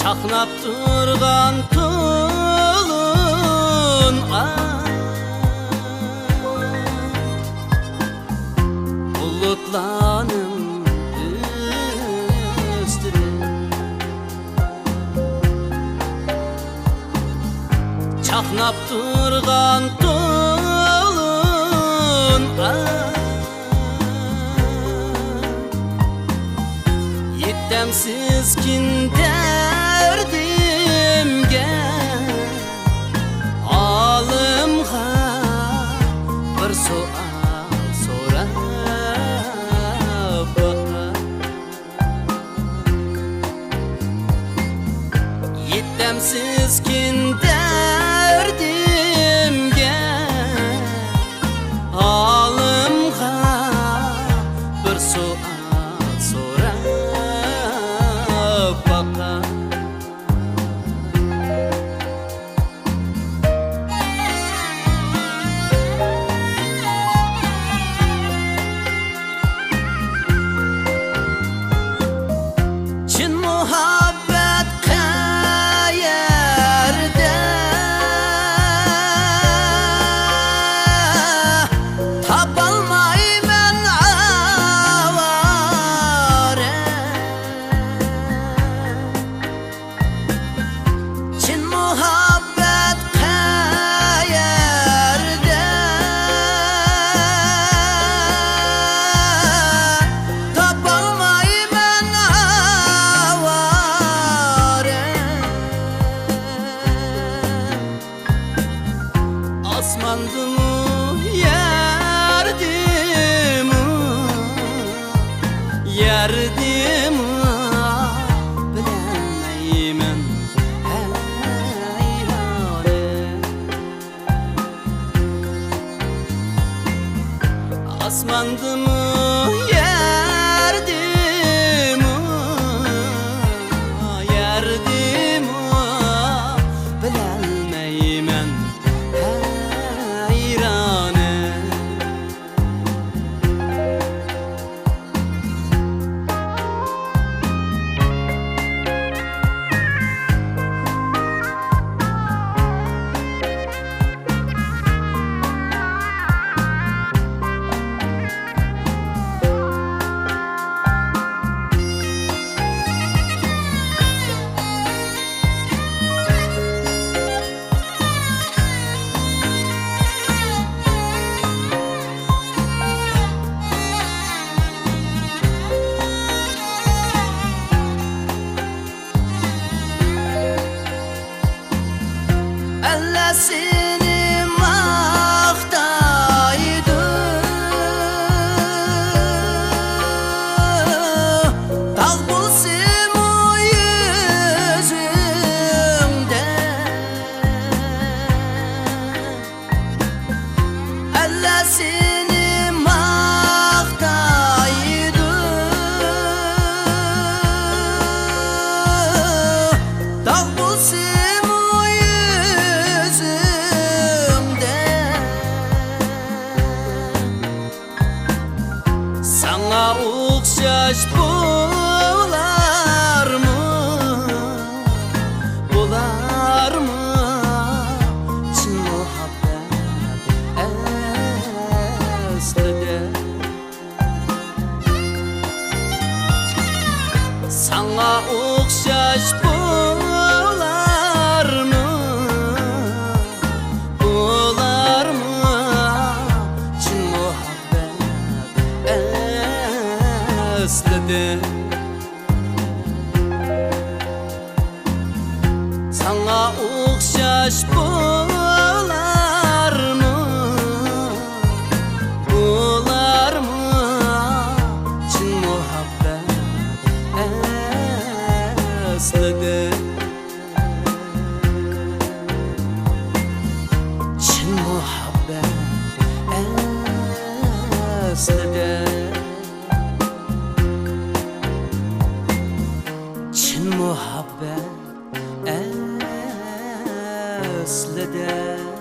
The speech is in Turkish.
Çaqnap turgan tulun bulutlarning üstüde. Çaqnap turgan tulun yetemsiz derdimge alımga bir sual sorab bakar. Yetemsiz derdimge alımga bir sual sorab bakar. Asmandımı yerdimi bilemeymen hayrane. Asmandımı yerdimi bilemeymen seni maktaydı, dağ bulsun o yüzümde. Allah seni maktaydı, dağ bulsun sana okşaş bular mı çin muhabbet eslide. Sana okşaş bular mı çin muhabbet eslide. yaş bular mı? Bular mı? Çin muhabbet eslidir. Çin muhabbet eslidir. Çin muhabbet eslidir.